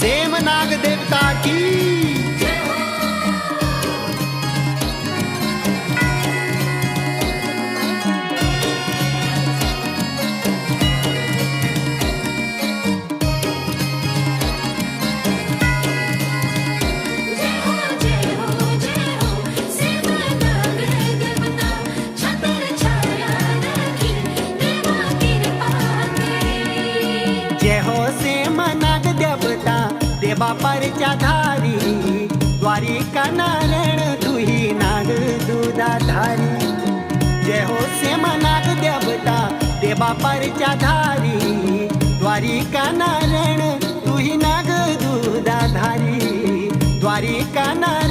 सेम नाग देवता की देवा परच्या धारी द्वारिका नारायण तुही नाग दुधाधारी। जय हो सेम नाग देवता देवा परच्या धारी द्वारिका नारायण तुही नाग दुधाधारी। द्वारिका नारायण